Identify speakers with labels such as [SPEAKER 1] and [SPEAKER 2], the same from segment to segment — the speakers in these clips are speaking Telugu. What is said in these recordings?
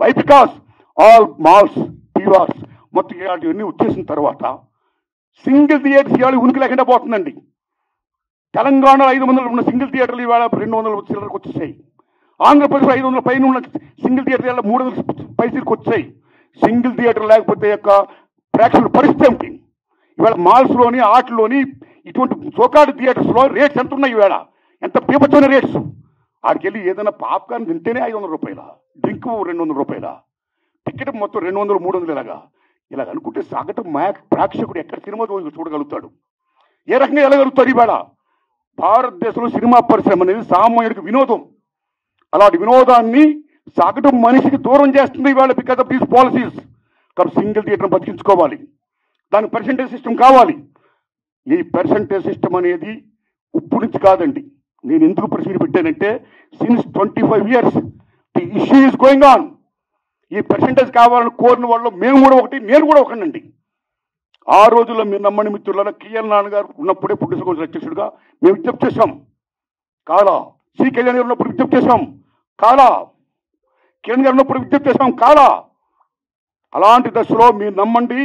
[SPEAKER 1] వై బికాస్ ఆల్ మాల్స్ టీవార్స్ మొత్తం ఇలాంటివన్నీ వచ్చేసిన తర్వాత సింగిల్ థియేటర్స్ ఇవాళ ఉనికి లేకుండా పోతుందండి. తెలంగాణలో 500 ఉన్న సింగిల్ థియేటర్లు ఇవాళ 200 చిల్లరకు వచ్చేసాయి. ఆంధ్రప్రదేశ్ 500 పైన ఉన్న సింగిల్ థియేటర్ ఇవాళ 300 పైసలకు వచ్చాయి. సింగిల్ థియేటర్ లేకపోతే యొక్క ప్రేక్షకుల పరిస్థితి ఏమిటి? ఇవాళ మాల్స్లోని ఆటల్లోని ఇటువంటి సోకాడు థియేటర్స్లో రేట్స్ ఎంత ఉన్నాయి? ఇవాళ ఎంత పీపచ్చని రేట్స్. ఆడికి వెళ్ళి ఏదైనా పాప్కార్న్ తింటేనే 500 రూపాయల, డ్రింక్ 200 రూపాయల, టికెట్ మొత్తం 200, 300 ఇలాగ అనుకుంటే సగటు ప్రేక్షకుడు ఎక్కడ సినిమా చూడగలుగుతాడు? ఏ రకంగా వెళ్ళగలుగుతాడు? ఇవాళ భారతదేశంలో సినిమా పరిశ్రమ అనేది సామాన్యుడికి వినోదం. అలాంటి వినోదాన్ని సగటు మనిషికి దూరం చేస్తుంది ఇవాళ బికాస్ ఆఫ్ దీస్ పాలసీస్. కాబట్టి సింగిల్ థియేటర్ బతికించుకోవాలి, దానికి పర్సెంటేజ్ సిస్టమ్ కావాలి. ఈ పర్సెంటేజ్ సిస్టమ్ అనేది ఇప్పుడు నుంచి కాదండి. నేను ఎందుకు ప్రశ్న పెట్టానంటే since 25 years the issue is going on. ఈ పర్సెంటేజ్ కావాలని కోరిన వాళ్ళు మేము కూడా ఒకటి, నేను కూడా ఒకనండి. ఆ రోజుల్లో మీరు నమ్మని మిత్రులలో కిఎల్ నాన్నగారు ఉన్నప్పుడే ప్రొడ్యూసర్ కౌన్సిల్ అధ్యక్షుడిగా మేము విజ్ఞప్తి చేశాం. కాలా సి కళ్యాణ్ గారు ఉన్నప్పుడు విజ్ఞప్తి చేశాం. కాలా కిరణ్ గారు ఉన్నప్పుడు విజ్ఞప్తి చేశాం. కాలా అలాంటి దశలో మీరు నమ్మండి,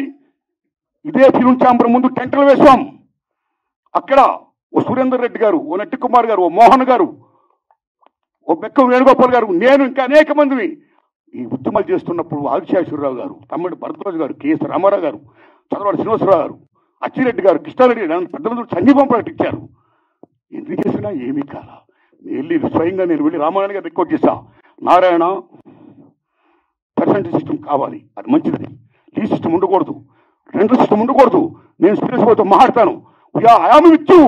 [SPEAKER 1] ఇదే ఫిల్మ్ ఛాంబర్ ముందు టెంటలు వేశాం. అక్కడ ఓ సురేందర్ రెడ్డి గారు, ఓ నట్టి కుమార్ గారు, ఓ మోహన్ గారు, ఓ బెక్కం వేణుగోపాల్ గారు, నేను ఇంకా అనేక మందిని ఈ ఉద్యమాలు చేస్తున్నప్పుడు ఆదిశేషవరరావు గారు, తమ్ముడు భరద్వాజ్ గారు, కేఎస్ రామారావు గారు, చంద్రబాబు శ్రీనివాసరావు గారు, అచ్చిరెడ్డి గారు, కృష్ణారెడ్డి గారు పెద్ద మంది సంఘీభం ప్రకటించారు. ఎందుకు చేసినా ఏమీ కాలా. స్వయంగా నేను వెళ్ళి రామారాయణ గారు రిక్వెస్ట్ చేశా, నారాయణ పర్సెంటేజ్ సిస్టమ్ కావాలి, అది మంచిది. ఈ సిస్టమ్ ఉండకూడదు, రెండో సిస్టమ్ ఉండకూడదు. నేను స్పీరియస్తో మాట్లాడతాను, I am with you,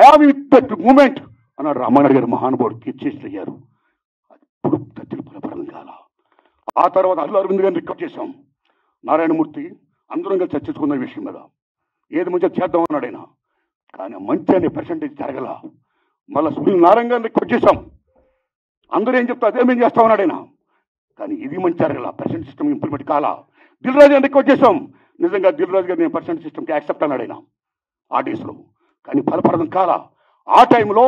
[SPEAKER 1] I am with that moment అన్నాడు రామారాయణ గారు. మహానుభావుడు కీర్చేసి అయ్యారు. ఇప్పుడు దత్తులు ఫలపరం కాల. ఆ తర్వాత అల్లు అరవింద్ గారిని రిక్వెస్ట్ చేశాం, నారాయణమూర్తి అందరం కలిసి చర్చించుకున్న విషయం మీద ఏది మంచిగా చేద్దాం అన్నాడు ఆయన. కానీ మంచి అనే పర్సెంటేజ్ జరగల. మళ్ళీ సునీల్ నారాయణ గారిని రిక్వెస్ట్ చేశాం, అందరూ ఏం చెప్తా అదే మేము చేస్తామన్నాడు ఆయన. కానీ ఇది మంచి జరగల, పర్సెంట్ సిస్టమ్ ఇంప్లిమెంట్ కాలా. దిల్ రాజు గారిని రిక్వెస్ట్ చేశాం, నిజంగా దిల్ రాజు గారు నేను పర్సెంట్ సిస్టమ్కి యాక్సెప్ట్ అన్నాడు ఆయన ఆ డేస్లో. కానీ ఫలప్రదం కాలా. ఆ టైంలో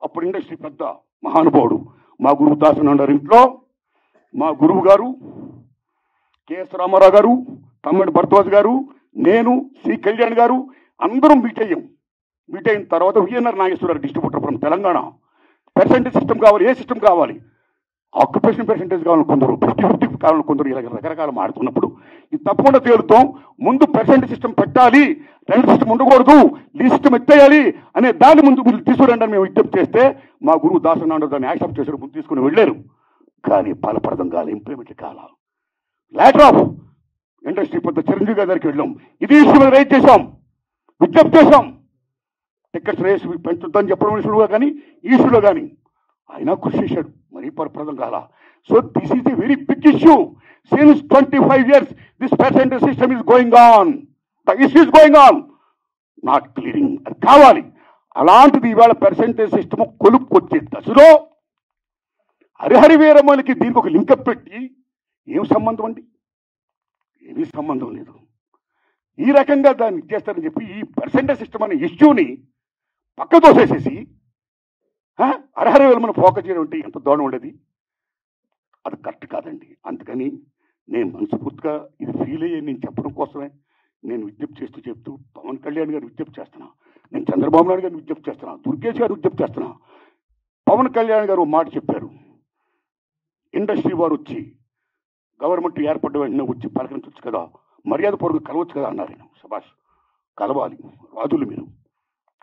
[SPEAKER 1] అప్పుడు ఇండస్ట్రీ పెద్ద మహానుభావుడు మా గురువు దాసనారాయణ ఇంట్లో మా గురువు గారు కేఎస్ రామారావు గారు, తమ్ముడు భరద్వాజ్ గారు, నేను, సి కళ్యాణ్ గారు అందరం మీట్ అయ్యాం. మీట్ అయిన తర్వాత V N R Nageswara Rao distributor from Telangana, percentage system కావాలి, ఏ సిస్టమ్ కావాలి, ఆక్యుపేషన్ పర్సెంటేజ్ కావాలని కొందరు, 50-50 కావాలని కొందరు, ఇలా రకరకాల మాడుతున్నప్పుడు ఇది తప్పకుండా తేలుతాం. ముందు పర్సెంటేజ్ సిస్టమ్ పెట్టాలి, రెండు సిస్టమ్ ఉండకూడదు, ఈ సిస్టమ్ ఎత్తేయాలి అనే దాన్ని ముందు మీరు తీసుకురండి అని మేము విజ్ఞప్తి చేస్తే మా గురువు దాసనారాయణ దాన్ని యాక్సెప్ట్ చేశారు, ముందు తీసుకుని వెళ్ళారు. కానీ ఫలప్రదం కాదు, ఇంప్లిమెంట్ కాల. లాటర్ ఆఫ్ ఇండస్ట్రీ పెద్ద చిరంజీవి గారి దగ్గరికి వెళ్ళాం, ఇది ఇష్యూ మీద రైజ్ చేశాం, విజ్ఞప్తి చేశాం. టికెట్స్ రేస్ పెంచుద్దని చెప్పడం ఇష్యూగా కానీ ఈ ఇష్యూలో కానీ ఆయన కృషి చేశాడు, మరీ ఫలప్రదం కాల. So this is a very big issue. Since 25 years this percentage system is going on, the issue is going on, not clearing. అది కావాలి. అలాంటిది ఇవాళ పర్సెంటేజ్ సిస్టమ్ కొలుపుకొచ్చే దశలో హరిహరి వీరమ్మలకి దీనికి ఒక లింకప్ పెట్టి ఏం సంబంధం అండి? ఏమీ సంబంధం లేదు. ఈ రకంగా దాన్ని ఇచ్చేస్తారని చెప్పి ఈ పర్సెంటేజ్ సిస్టమ్ అనే ఇష్యూని పక్క తోసేసేసి హరిహరి వీరమ్మను ఫోకస్ చేయడం అంటే ఎంత దూరం ఉండేది? అది కరెక్ట్ కాదండి. అందుకని నేను మనస్ఫూర్తిగా ఇది ఫీల్ అయ్యే నేను చెప్పడం కోసమే నేను విజ్ఞప్తి చెప్తూ పవన్ కళ్యాణ్ గారు విజ్ఞప్తి చేస్తున్నా, నేను చంద్రబాబు నాయుడు గారిని విజ్ఞప్తి చేస్తున్నా, దుర్గేష్ గారు విజ్ఞప్తి చేస్తున్నా. పవన్ కళ్యాణ్ గారు మాట చెప్పారు, ఇండస్ట్రీ వారు వచ్చి గవర్నమెంట్ ఏర్పడ్డ వెంటనే వచ్చి పలకరించవచ్చు కదా, మర్యాద పూర్వక కలవచ్చు కదా అన్నారు. శభాష్, కలవాలి రాజులు, మీరు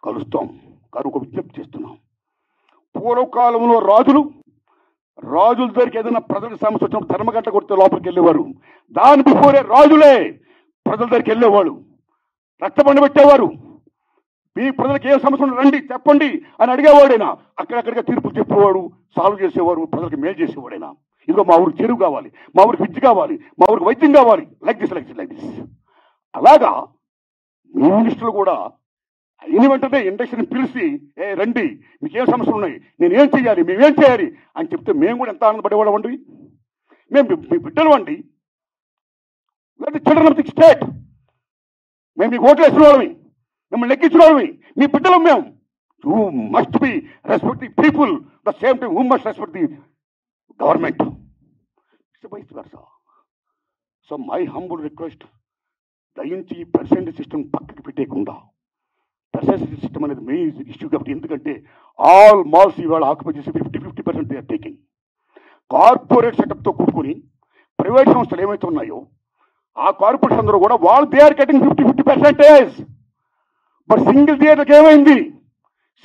[SPEAKER 1] కలుస్తాం. కానీ ఒక విజ్ఞప్తి చేస్తున్నాం, పూర్వకాలంలో రాజుల దగ్గరికి ఏదైనా ప్రజలకు సమస్య వచ్చినప్పుడు ధర్మగంట కొడితే లోపలికి వెళ్ళేవారు. దాని బిఫోరే రాజులే ప్రజల దగ్గరికి వెళ్ళేవాడు, రక్తబండ పెట్టేవారు. మీ ప్రజలకు ఏ సమస్య రండి చెప్పండి అని అడిగేవాడైనా, అక్కడక్కడిగా తీర్పులు చెప్పేవాడు, సాల్వ్ చేసేవాడు, ప్రజలకు మేలు చేసేవాడైనా. ఇదిగో మా ఊరికి చెరువు కావాలి, మా ఊరికి విద్య కావాలి, మా ఊరికి వైద్యం కావాలి, లైక్ దిస్. అలాగా మీ మినిస్టర్లు కూడా అయిన వెంటనే ఇండస్ట్రీని పిలిచి రండి, మీకేం సమస్యలు ఉన్నాయి, నేనేం చేయాలి, మేమేం చేయాలి అని చెప్తే మేము కూడా ఎంత ఆనందపడేవాళ్ళం అండి. మేము మీ బిడ్డలు అండి, చిల్డ్రన్ ఆఫ్ ది స్టేట్. మేము మీకు ఓట్లు వేసిన వాళ్ళమి, మిమ్మల్ని లెక్కించిన వాళ్ళమి, మీ బిడ్డలు మేము. You must be respect the people the same time you must respect the government. Vice versa. So my humble request, దయించి పర్సెంటేజ్ సిస్టమ్ పక్కకి పెట్టేయకుండా, పర్సెంటేజ్ సిస్టమ్ అనేది మెయిన్ ఇష్యూ కాబట్టి. ఎందుకంటే ఆల్ మాల్స్ ఇవాళ ఆక్యుపై చేసి 50% దే ఆర్ టేకింగ్. కార్పొరేట్ సెటప్తో కూడుకుని ప్రైవేట్ సంస్థలు ఏమైతే ఉన్నాయో ఆ కార్పొరేట్స్ అందరూ కూడా వాళ్ళు they are getting 50%. But single థియేటర్కి ఏమైంది?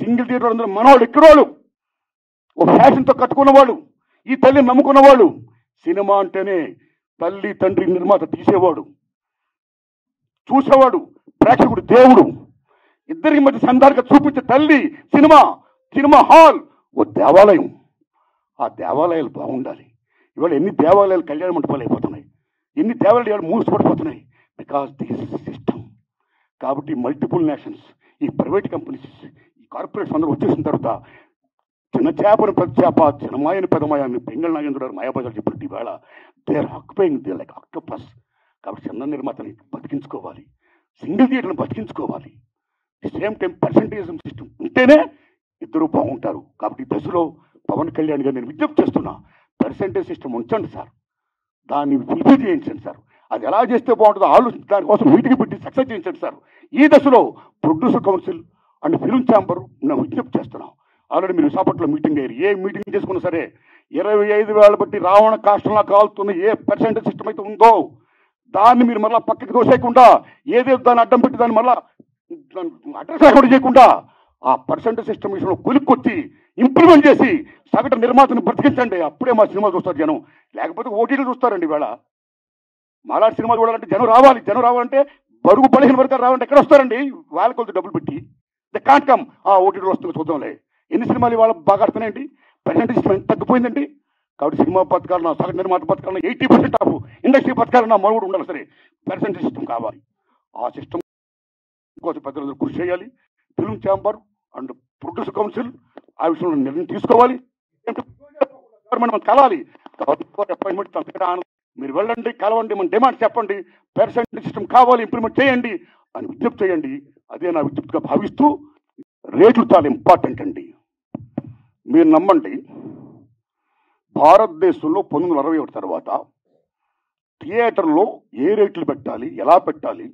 [SPEAKER 1] సింగిల్ థియేటర్ అందరూ మనవాళ్ళు, ఎక్కడోళ్ళు, ఒక ఫ్యాషన్తో కట్టుకున్నవాళ్ళు, ఈ తల్లిని నమ్ముకున్నవాళ్ళు. సినిమా అంటేనే తల్లి తండ్రి నిర్మాత తీసేవాడు, చూసేవాడు, ప్రేక్షకుడు దేవుడు, ఇద్దరికి మధ్య సందాలుగా చూపించే తల్లి సినిమా. సినిమా హాల్ ఓ దేవాలయం. ఆ దేవాలయాలు బాగుండాలి. ఇవాళ ఎన్ని దేవాలయాలు కళ్యాణ మండపాలు అయిపోతున్నాయి, ఎన్ని దేవాలయాలు మూసిపడిపోతున్నాయి. Because this is system. కాబట్టి మల్టిపుల్ నేషన్స్, ఈ ప్రైవేట్ కంపెనీస్, ఈ కార్పొరేట్స్ అందరూ వచ్చేసిన తర్వాత చిన్న చేపను పెద్ద చేప, చిన్నమాయని పెదమాయాన్ని బెంగళ నాగేంద్ర మాయాబజార్ చెప్పినట్టు ఇవాళ they are occupying they like octopus. కాబట్టి చిన్న నిర్మాతని బతికించుకోవాలి, సింగిల్ థియేటర్ని బతికించుకోవాలి. The same time percentage system ఉంటేనే ఇద్దరు బాగుంటారు. కాబట్టి ఈ దశలో పవన్ కళ్యాణ్ గారు నేను విజ్ఞప్తి చేస్తున్నా, పర్సెంటేజ్ సిస్టమ్ ఉంచండి సార్, దాన్ని ఫుల్ఫిల్ చేయించండి సార్. అది ఎలా చేస్తే బాగుంటుందో ఆలోచించి దానికోసం మీటింగ్ పెట్టి సక్సెస్ చేయించండి సార్. ఈ దశలో producer council and film chamber నేను విజ్ఞప్తి చేస్తున్నాం. ఆల్రెడీ మీరు విశాఖపట్నంలో మీటింగ్ అయ్యారు. ఏ మీటింగ్ చేసుకున్నా సరే 25,000 బట్టి రావణ కాష్టంలా కాలుతున్న ఏ పర్సెంటేజ్ సిస్టమ్ అయితే ఉందో దాన్ని మీరు మళ్ళీ పక్కకి దోసేయకుండా, ఏదేదో దాన్ని అడ్డం పెట్టి దాన్ని మళ్ళీ అడ్రస్ లేకుండా చేయకుండా ఆ పర్సెంటేజ్ సిస్టమ్ విషయంలో కొలిక్కొచ్చి ఇంప్లిమెంట్ చేసి సగటు నిర్మాతను బ్రతికించండి. అప్పుడే మా సినిమా చూస్తారు జనం, లేకపోతే ఓటీలు చూస్తారండి. ఇవాళ మాలాంటి సినిమాలు చూడాలంటే జనం రావాలి. జనం రావాలంటే బడుగు బలహీన వర్గాలు రావాలంటే ఎక్కడ వస్తారండి? వాళ్ళ కొద్ది డబ్బులు పెట్టి ద కాంట్ కమ్. ఆ ఓటీలు వస్తుంది చూద్దాంలే. ఎన్ని సినిమాలు ఇవాళ బాగా ఆడుతున్నాయండి? పర్సెంటేజ్ సిస్టమ్ ఎంత తగ్గిపోయిందండి. కాబట్టి సినిమా పథకాలన్నా, సగటు నిర్మాత పథకాలన్నా 80% ఆఫ్ ఇండస్ట్రీ పథకాలన్నా మనుగడ ఉండాలి. సరే, పర్సెంటేజ్ సిస్టమ్ కావాలి. ఆ సిస్టమ్ కోసం పెద్దలందరూ కృషి చేయాలి. Film chamber and producer council ఆ విషయంలో నిర్ణయం తీసుకోవాలి. గవర్నమెంట్ మనం కలాలి. అపాయింట్మెంట్ మీరు వెళ్ళండి, కలవండి, మన డిమాండ్ చెప్పండి, పర్సెంటేజ్ సిస్టమ్ కావాలి, ఇంప్లిమెంట్ చేయండి అని విజ్ఞప్తి చేయండి. అదే నా విజ్ఞప్తిగా భావిస్తూ, రేట్లు చాలా ఇంపార్టెంట్ అండి. మీరు నమ్మండి, భారతదేశంలో 1961 తర్వాత థియేటర్లో ఏ రేట్లు పెట్టాలి, ఎలా పెట్టాలి,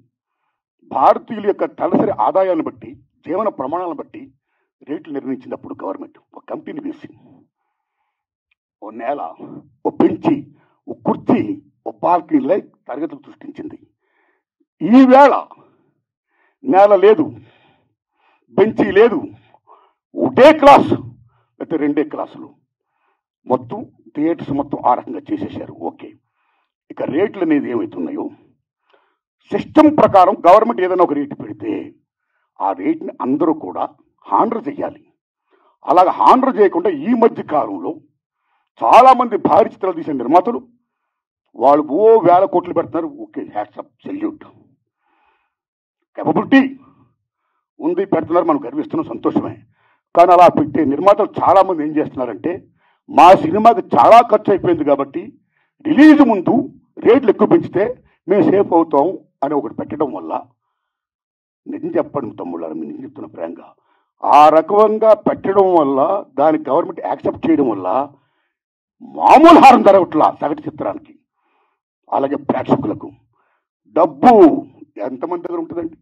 [SPEAKER 1] భారతీయుల యొక్క తలసరి ఆదాయాన్ని బట్టి, జీవన ప్రమాణాలను బట్టి రేట్లు నిర్ణయించినప్పుడు గవర్నమెంట్ ఒక కంపెనీ వేసి ఓ నేల, ఓ బెంచి, ఓ కుర్చీ, ఓ బాల్కనీలై తరగతులు సృష్టించింది. ఈవేళ నేల లేదు, బెంచీ లేదు, ఒకటే క్లాసు లేకపోతే 2 క్లాసులు, మొత్తం థియేటర్స్ మొత్తం ఆ రకంగా చేసేసారు. ఓకే, ఇక రేట్లు అనేది ఏమవుతున్నాయో సిస్టమ్ ప్రకారం గవర్నమెంట్ ఏదైనా ఒక రేటు పెడితే ఆ రేట్ని అందరూ కూడా హానర్ చేయాలి. అలాగ హానర్ చేయకుండా ఈ మధ్య కాలంలో చాలామంది భారీ చిత్రాలు తీసే నిర్మాతలు వాళ్ళు ఓ వేల కోట్లు పెడుతున్నారు. ఓకే, హ్యాట్సప్, సెల్యూట్, కేపబిలిటీ ఉంది, పెడుతున్నారు, మనం గర్విస్తున్నాం, సంతోషమే. కానీ అలా పెట్టే నిర్మాతలు చాలామంది ఏం చేస్తున్నారంటే, మా సినిమాకి చాలా ఖర్చు అయిపోయింది కాబట్టి రిలీజ్ ముందు రేట్లు ఎక్కువ పెంచితే మేము సేఫ్ అవుతాం అని ఒకటి పెట్టడం వల్ల, నిజం చెప్పండి తమ్ముళ్ళారా, మీరు నిజం చెప్తున్న ప్రేంగా, ఆ రకంగా పెట్టడం వల్ల, దాని గవర్నమెంట్ యాక్సెప్ట్ చేయడం వల్ల మామూలు హారం జరగట్లా సగటు చిత్రానికి. అలాగే ప్రేక్షకులకు డబ్బు ఎంతమంది దగ్గర ఉంటుందండి?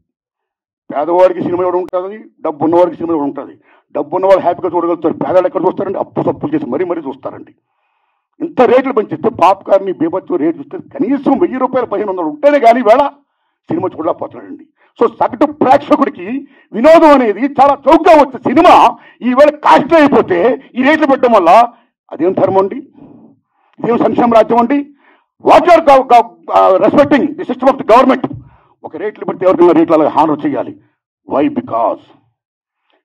[SPEAKER 1] పేదవాడికి సినిమా ఎవరు ఉంటుంది, డబ్బు ఉన్నవాడికి సినిమా ఎవరు ఉంటుంది. డబ్బు ఉన్నవాళ్ళు హ్యాపీగా చూడగలుగుతారు, పేదవాళ్ళు ఎక్కడ చూస్తారండి? అప్పు సప్పులు చేసి మరీ చూస్తారండి. ఇంత రేట్లు పెంచిస్తే పాప్కార్న్ బీభత్సం రేటు చూస్తే కనీసం 1000 రూపాయలు 1500 ఉంటేనే కానీ వేళ సినిమా చూడలేకపోతున్నాడండి. సో సగటు ప్రేక్షకుడికి వినోదం అనేది చాలా చౌకగా వచ్చే సినిమా ఈవేళ కాస్ట్ అయిపోతే ఈ రేట్లు పెట్టడం వల్ల అదేం ధర్మం అండి? ఇదేం సంక్షేమ రాజ్యం అండి? What are respecting the system of the government. ఒక రేట్లు పెడితే ఎవరికైనా రేట్లు అలాగే హానర్ చేయాలి. వై? బికాస్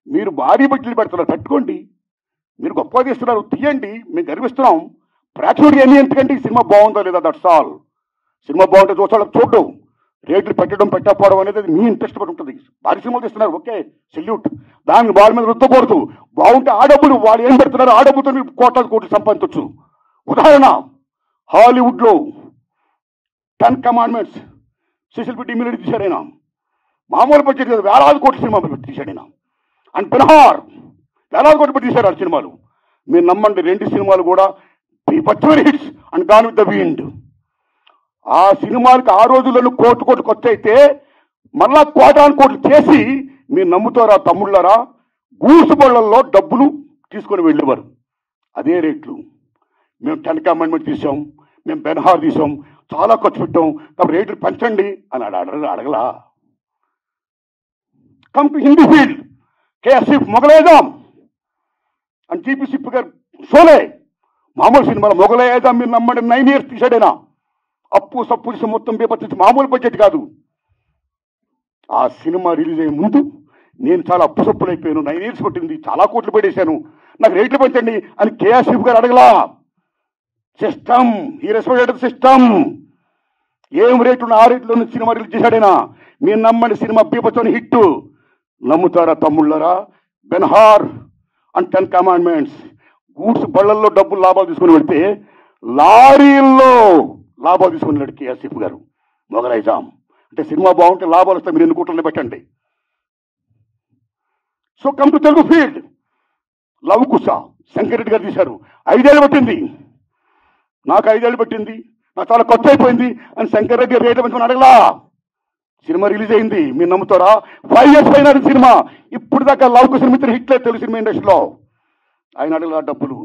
[SPEAKER 1] మీరు భారీ బడ్జెట్లు పెడుతున్నారు, పెట్టుకోండి, మీరు గొప్పగా తీస్తున్నారు, తీయండి, మేము గర్విస్తున్నాం. ప్రేక్షకుడికి ఎన్ని ఎందుకంటే సినిమా బాగుందో లేదా, దట్స్ ఆల్. సినిమా బాగుంటే చూస్తాడు, చూడడం. రేట్లు పెట్టడం పెట్టకపోవడం అనేది మీ ఇంట్రెస్ట్ పడి ఉంటుంది. భారీ సినిమాలు తీస్తున్నారు, ఓకే, సెల్యూట్. దాన్ని వాళ్ళ మీద రుద్దకూడదు. బాగుంటే ఆ డబ్బులు వాళ్ళు ఏం పెడుతున్నారు, ఆ డబ్బుతో మీరు కోట్లు సంపాదించవచ్చు. ఉదాహరణ, హాలీవుడ్లో 10 కమాండ్మెంట్స్ సిసిల్ పెట్టి ఇమ్యూనిటీ తీశాడైనా, మామూలు బడ్జెట్ వేలాది కోట్ల సినిమా తీశాడైనా. అండ్ బిహార్ వేలాది కోట్లు పెట్టి తీశారు ఆ సినిమాలు. మీరు నమ్మండి, 2 సినిమాలు కూడా బీభత్సమైన hits and gone with the wind. ఆ సినిమాలకు ఆ రోజుల్లో కోట్లు ఖర్చు అయితే మళ్ళా కోట్లు చేసి మీరు నమ్ముతారా తమ్ముళ్ళారా, గూడ్స్ బళ్ళల్లో డబ్బులు తీసుకొని వెళ్ళేవారు. అదే రేట్లు. మేము 10 కమాండ్మెంట్ తీసాం, మేము బెన్హార్ తీసాం, చాలా ఖర్చు పెట్టాం, కాబట్టి రేట్లు పెంచండి అని అడగలా. కమ్ టు హిందీ ఫీల్డ్, కేఎస్ఎఫ్ మొగలేదాం అని జీపీ సిప్ గారు షోలే మామూలు సినిమాలో మొగలేదాం మీరు నమ్మండి 9 years తీసాడైనా. అప్పు సప్పు చేసి మొత్తం బీపత్తి, మామూలు బడ్జెట్ కాదు. ఆ సినిమా రిలీజ్ అయ్యే ముందు నేను చాలా అప్పు సప్పులు అయిపోయాను, 9 years కొట్టింది, చాలా కోట్లు పడేశాను, నాకు రేట్లు పెంచండి అని కేఎస్ఎఫ్ గారు అడగలా. సిస్టమ్, ఈ రెస్పెక్టెడ్ సిస్టమ్. ఏం రేట్లు ఆ రేట్లో సినిమా రిలీజ్ చేశాడైనా. మీరు నమ్మండి, సినిమా బీపత్సని హిట్. నమ్ముతారా తమ్ముళ్ళరా? బెన్హార్ అండ్ 10 కమాండ్మెంట్స్ గూడ్స్ బళ్ళల్లో డబ్బులు లాభాలు తీసుకుని వెళ్తే లారీల్లో లాభాలు తీసుకుని వెళ్ళాడు కేఎస్ఎఫ్ గారు. మొగలైజాం అంటే సినిమా బాగుంటే లాభాలు వస్తాయి, మీరు ఎన్ని కోట్లని పెట్టండి. So come to Telugu field. Lava Kusa Shankar Reddy garu తీశారు, 5 ఏళ్ళు పట్టింది, నాకు 5 ఏళ్ళు పట్టింది, నాకు చాలా ఖర్చు అయిపోయింది అని శంకర్ రెడ్డి రేట్లు పెంచుకుని అడగలా. సినిమా రిలీజ్ అయింది, మీరు నమ్ముతారా? 5 years పైన సినిమా. ఇప్పుడు దాకా లవ్ కుశ మిత్ర హిట్లే తెలుగు సినిమా ఇండస్ట్రీలో. ఆయన అడగలా డబ్బులు,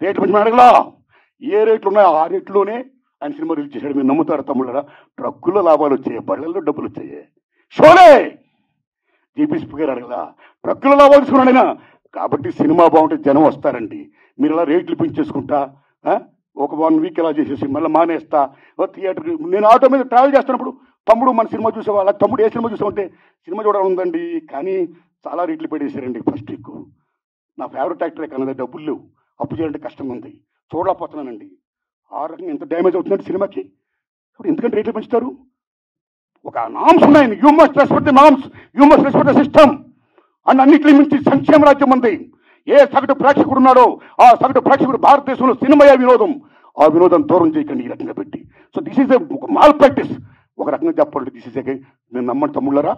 [SPEAKER 1] రేట్లు పెంచుకుని అడగలా. ఏ రేట్లు ఉన్నాయో ఆ రేట్లోనే ఆయన సినిమా రిలీజ్ చేశాడు. మీరు నమ్ముతారా తమ్ముళ్ళరా? ట్రక్కుల్లో లాభాలు వచ్చాయి, బళ్ళల్లో డబ్బులు వచ్చాయి. షోలే జీపీసీ గారు అడగలా, ట్రక్కుల లాభాలు తీసుకున్నాడు ఆయన. కాబట్టి సినిమా బాగుంటే జనం వస్తారండి. మీరు ఇలా రేట్లు పెంచేసుకుంటా ఒక 1 week ఇలా చేసేసి మళ్ళీ మానేస్తా థియేటర్. నేను ఆటో మీద ట్రావెల్ చేస్తున్నప్పుడు, తమ్ముడు మన సినిమా చూసేవా, అలా తమ్ముడు ఏ సినిమా చూసామంటే సినిమా చూడాలి ఉందండి, కానీ చాలా రేట్లు పెట్టేశారండి ఫస్ట్ వీక్. నా ఫేవరెట్ యాక్టరే కానీ డబ్బులు లేవు, అప్పు చేయాలంటే కష్టంగా ఉంది, చూడలేకపోతున్నానండి. ఆ రకంగా ఎంత డ్యామేజ్ అవుతుందంటే సినిమాకి. ఇప్పుడు ఎందుకంటే రేట్లు పెంచుతారు? ఒక నామ్స్ ఉన్నాయి. You must respect the norms, you must respect the system. And అన్నింటి మించి సంక్షేమ రాజ్యం ఉంది. ఏ సగటు ప్రేక్షకుడు ఉన్నాడో ఆ సగటు ప్రేక్షకుడు భారతదేశంలో సినిమాయే వినోదం. ఆ వినోదం దూరం చేయకండి ఈ రకంగా పెట్టి. సో దిస్ ఈజ్ ఒక మాల్ ప్రాక్టీస్. ఒక రకంగా చెప్పాలంటే దిస్ ఈజ్ నేను నమ్మని తమ్ముళ్ళరా,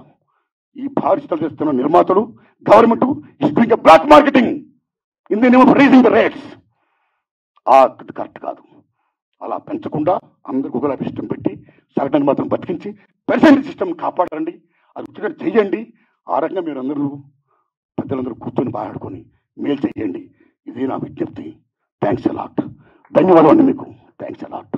[SPEAKER 1] ఈ భారీ చిత్రాలు చేస్తున్న నిర్మాతలు, government is doing a black marketing in the name of raising the rates. Correct కాదు. అలా పెంచకుండా అందరికి ఒకలా సిస్టమ్ పెట్టి సగటుని మాత్రం బతికించి పెర్సెంట్ సిస్టమ్ కాపాడండి. అది వచ్చేటట్టు చెయ్యండి. ఆ రకంగా మీరు అందరూ పెద్దలందరూ కూర్చొని మాట్లాడుకొని మేలు చేయండి. ఇది నా విజ్ఞప్తి. Thanks a lot. ధన్యవాదాలు అండి మీకు. Thanks a lot.